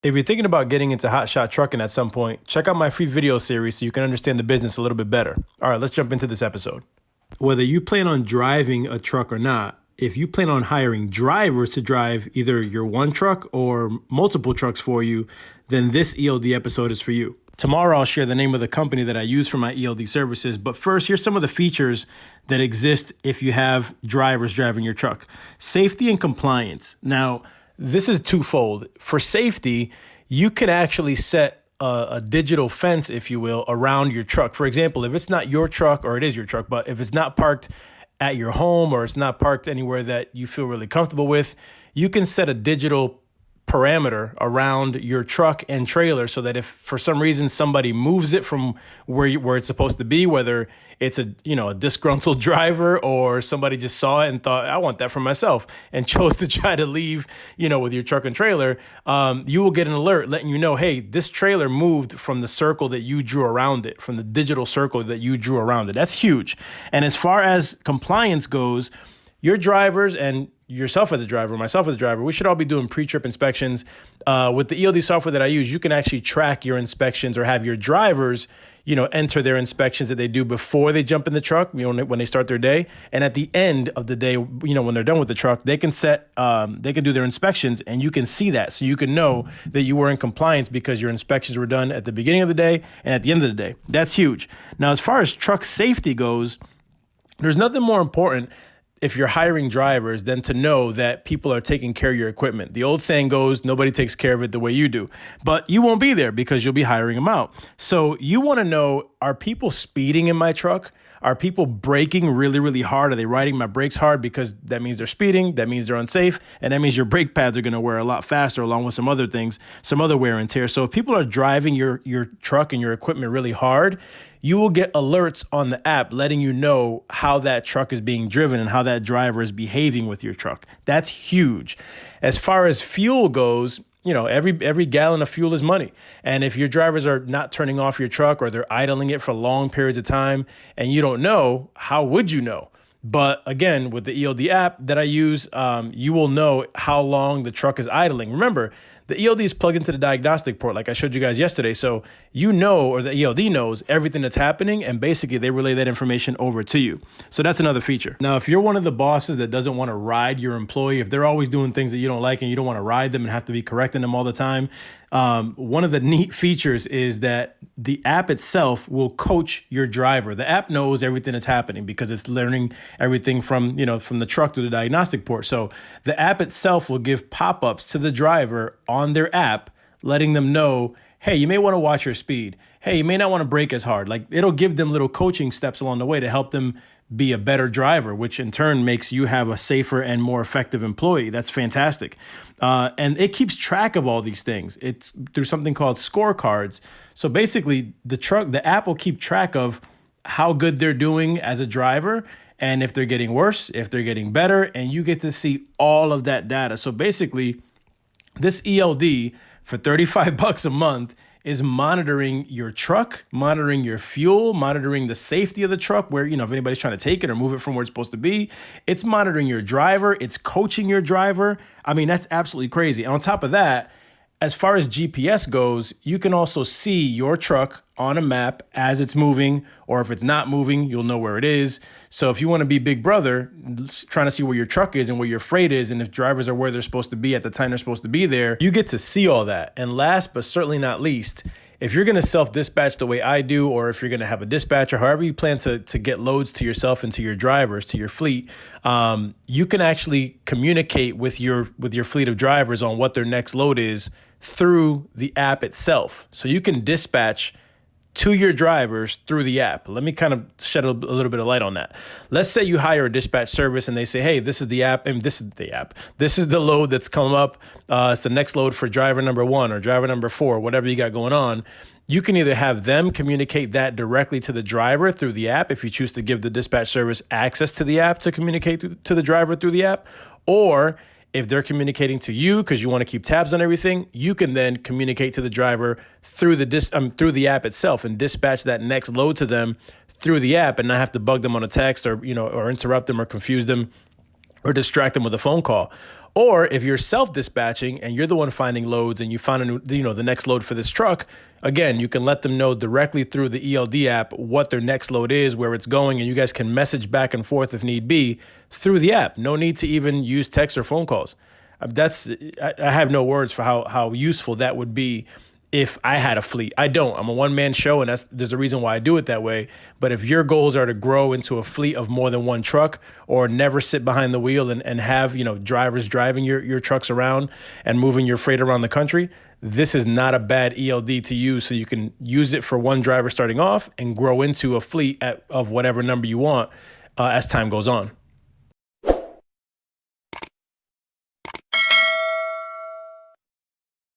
If you're thinking about getting into Hotshot trucking at some point, check out my free video series so you can understand the business a little bit better. All right, let's jump into this episode. Whether you plan on driving a truck or not, if you plan on hiring drivers to drive either your one truck or multiple trucks for you, then this ELD episode is for you. Tomorrow, I'll share the name of the company that I use for my ELD services. But first, here's some of the features that exist if you have drivers driving your truck. Safety and compliance. Now, this is twofold. For safety, you can actually set a digital fence, if you will, around your truck. For example, if it's not your truck, or it is your truck, but if it's not parked at your home or it's not parked anywhere that you feel really comfortable with, you can set a digital parameter around your truck and trailer so that if for some reason somebody moves it from where it's supposed to be, whether it's a disgruntled driver or somebody just saw it and thought, I want that for myself, and chose to try to leave, with your truck and trailer, you will get an alert letting you know, hey, this trailer moved from the circle that you drew around it, from the digital circle that you drew around it. That's huge. And as far as compliance goes, your drivers and yourself as a driver, myself as a driver, we should all be doing pre-trip inspections. With the ELD software that I use, you can actually track your inspections or have your drivers, enter their inspections that they do before they jump in the truck, when they start their day. And at the end of the day, when they're done with the truck, they can do their inspections and you can see that. So you can know that you were in compliance because your inspections were done at the beginning of the day and at the end of the day. That's huge. Now, as far as truck safety goes, there's nothing more important if you're hiring drivers than to know that people are taking care of your equipment. The old saying goes, nobody takes care of it the way you do, but you won't be there because you'll be hiring them out. So you want to know, are people speeding in my truck? Are people braking really, really hard? Are they riding my brakes hard? Because that means they're speeding, that means they're unsafe, and that means your brake pads are going to wear a lot faster along with some other things, some other wear and tear. So if people are driving your truck and your equipment really hard, you will get alerts on the app letting you know how that truck is being driven and how that driver is behaving with your truck. That's huge. As far as fuel goes, every gallon of fuel is money. And if your drivers are not turning off your truck or they're idling it for long periods of time and you don't know, how would you know? But again, with the ELD app that I use, you will know how long the truck is idling. Remember, the ELD is plugged into the diagnostic port like I showed you guys yesterday. So or the ELD knows everything that's happening, and basically they relay that information over to you. So that's another feature. Now, if you're one of the bosses that doesn't want to ride your employee, if they're always doing things that you don't like and you don't want to ride them and have to be correcting them all the time, one of the neat features is that the app itself will coach your driver. The app knows everything that's happening because it's learning everything from the truck to the diagnostic port. So the app itself will give pop-ups to the driver on their app, letting them know, hey, you may want to watch your speed. Hey, you may not want to brake as hard. Like, it'll give them little coaching steps along the way to help them be a better driver, which in turn makes you have a safer and more effective employee. That's fantastic. And it keeps track of all these things. It's through something called scorecards. So basically, the app will keep track of how good they're doing as a driver, and if they're getting worse, if they're getting better, and you get to see all of that data. So basically, this ELD for $35 a month is monitoring your truck, monitoring your fuel, monitoring the safety of the truck where, if anybody's trying to take it or move it from where it's supposed to be. It's monitoring your driver. It's coaching your driver. I mean, that's absolutely crazy. And on top of that, as far as GPS goes, you can also see your truck on a map as it's moving, or if it's not moving, you'll know where it is. So if you want to be Big Brother, trying to see where your truck is and where your freight is, and if drivers are where they're supposed to be at the time they're supposed to be there, you get to see all that. And last but certainly not least, if you're going to self-dispatch the way I do, or if you're going to have a dispatcher, however you plan to get loads to yourself and to your drivers, to your fleet, you can actually communicate with your fleet of drivers on what their next load is through the app itself. So you can dispatch to your drivers through the app. Let me kind of shed a little bit of light on that. Let's say you hire a dispatch service and they say, hey, this is the app, and this is the app. This is the load that's come up. It's the next load for driver number 1 or driver number 4, whatever you got going on. You can either have them communicate that directly to the driver through the app if you choose to give the dispatch service access to the app to communicate to the driver through the app, or if they're communicating to you because you want to keep tabs on everything, you can then communicate to the driver through the app itself and dispatch that next load to them through the app and not have to bug them on a text or interrupt them or confuse them or distract them with a phone call. Or if you're self-dispatching and you're the one finding loads and you found the next load for this truck, again, you can let them know directly through the ELD app what their next load is, where it's going, and you guys can message back and forth if need be through the app. No need to even use text or phone calls. I have no words for how useful that would be if I had a fleet. I don't. I'm a one-man show, and there's a reason why I do it that way. But if your goals are to grow into a fleet of more than one truck, or never sit behind the wheel and have, drivers driving your trucks around and moving your freight around the country, this is not a bad ELD to use. So you can use it for one driver starting off and grow into a fleet of whatever number you want as time goes on.